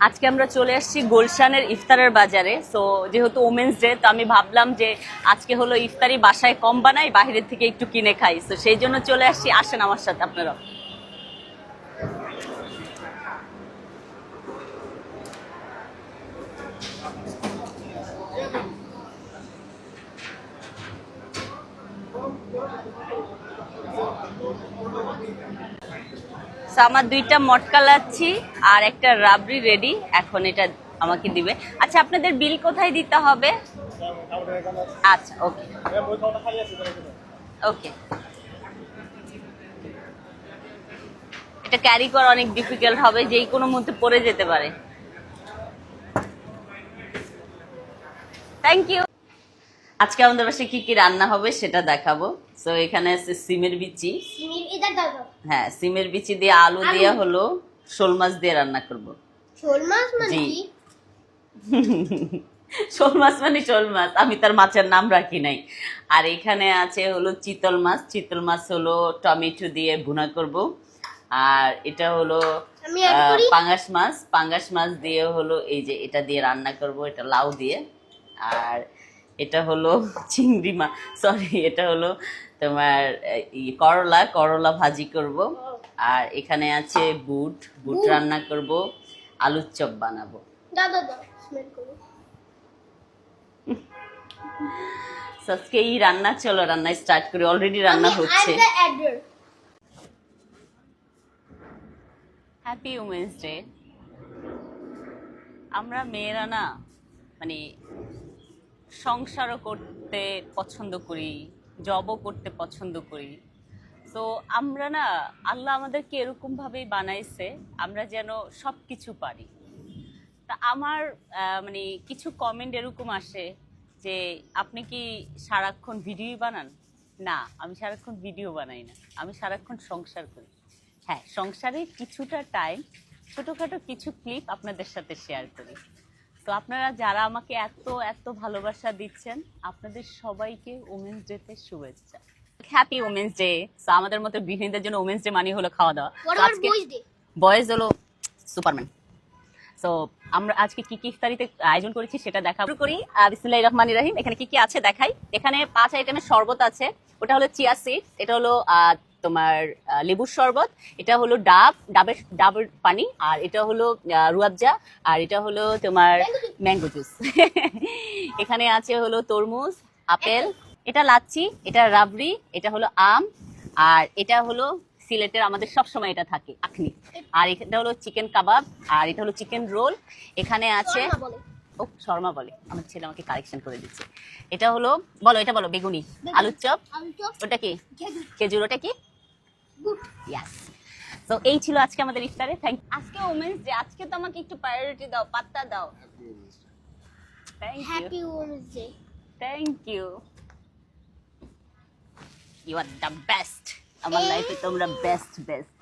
আজকে আমরা চলে আসছি গুলশানের ইফতারের বাজারে। সো যেহেতু ওমেন্স ডে, তো আমি ভাবলাম যে আজকে হলো ইফতারি বাসায় কম বানাই, বাইরের থেকে একটু কিনে খাই। তো সেই জন্য চলে আসছি, আসেন আমার সাথে আপনারা। So, আমার দুইটা মটকা লাচ্ছি আর একটা রাবড়ি রেডি, এখন এটা আমাকে দিবে। আচ্ছা, আপনাদের বিল কোথায় দিতে হবে? আচ্ছা, ওকে ওকে। এটা ক্যারি করা অনেক ডিফিকাল্ট হবে, যেই কোনো মুহূর্তে পড়ে যেতে পারে। Thank you. আজকে আমাদের বাসায় কি কি রান্না হবে সেটা দেখাবো। তো এখানে আছে সিমের বিচি। হ্যাঁ, সিমের বিচি দিয়ে আলু দিয়ে হলো শোল মাছ দিয়ে রান্না করব। শোল মাছ মানে জি। কি? শোল মাছ মানে শোল মাছ, আমি তার মাছের নাম রাখি নাই। আর এখানে আছে হলো চিতল মাছ। চিতল মাছ হলো টমেটো দিয়ে ভুনা করব। আর এটা হলো আমি অ্যাড করি। পাঙ্গাস মাছ। পাঙ্গাস মাছ দিয়ে হলো এই যে এটা দিয়ে রান্না করব, এটা লাউ দিয়ে। আর এটা হলো চিংড়ি মাছ, সরি, এটা হলো তোমার করলা, করলা ভাজি করব। আর এখানে আছে বুট, বুট রান্না করব, আলুর চপ বানাবো। দাও দাও দাও, স্মেল করো। So, আজকে এই রান্না, চলো রান্না স্টার্ট করি। অলরেডি রান্না হচ্ছে। I'm the adder. Happy women's day. আমরা মেয়েরা না, মানে সংসারও করতে পছন্দ করি, জবও করতে পছন্দ করি। তো আমরা না, আল্লাহ আমাদেরকে এরকম ভাবেই বানাইছে আমরা যেন সব কিছু পারি। তা আমার মানে কিছু কমেন্ট এরকম আসে যে আপনি কি সারাক্ষণ ভিডিও বানান? না, আমি সারাক্ষণ ভিডিও বানাই না, আমি সারাক্ষণ সংসার করি। হ্যাঁ, সংসারে কিছুটা টাইম ছোটোখাটো কিছু ক্লিপ আপনাদের সাথে শেয়ার করি। তো আপনারা যারা আমাকে এত এত ভালোবাসা দিচ্ছেন, আপনাদের সবাইকে ওমেন্স ডেতে শুভেচ্ছা। Happy women's day. তো আমাদের মতো গৃহিণীদের জন্য ওমেন্স ডে মানে হলো খাওয়া দাওয়া। What তো about আজকে boys day? বয়েজ হলো সুপারম্যান। সো আমরা আজকে কি কি ইফতারিতে আয়োজন করেছি সেটা দেখাবো। শুরু করি। বিসমিল্লাহির রহমানির রহিম। এখানে কি কি আছে দেখাই। এখানে 5 আইটেমের শরবত আছে। ওটা হলো চিয়া সিড, এটা হলো তোমার লেবুর শরবত, এটা হলো ডাবের পানি, আর এটা হলো রুয়াবজা, আর এটা হলো তোমার ম্যাঙ্গো জুস। এখানে আছে হলো তরমুজ, আপেল, এটা লাচ্ছি, এটা রাবড়ি, এটা হলো আম, আর এটা হলো সিলেটের আমাদের সব সময় এটা থাকে আখনি, আর এটা হলো চিকেন কাবাব, আর এটা হলো চিকেন রোল। এখানে আছে শর্মা বলে। ও শর্মা বলে, আমার ছেলে আমাকে কারেকশন করে দিচ্ছে। এটা হলো, বলো এটা বলো, বেগুনি, আলুর চপ, আলু চপ, ওটা কি খেজুর, খেজুর, ওটা কি বুট। ইয়াস। তো এই ছিল আজকে আমাদের ইফতারে। থ্যাংক। আজকে ওমেন্স ডে, আজকে তো আমাকে একটু প্রায়োরিটি দাও, পাত্তা দাও। Thank you, happy women's day. Thank you, you are the best. আমার লাইফে তোমরা বেস্ট বেস্ট।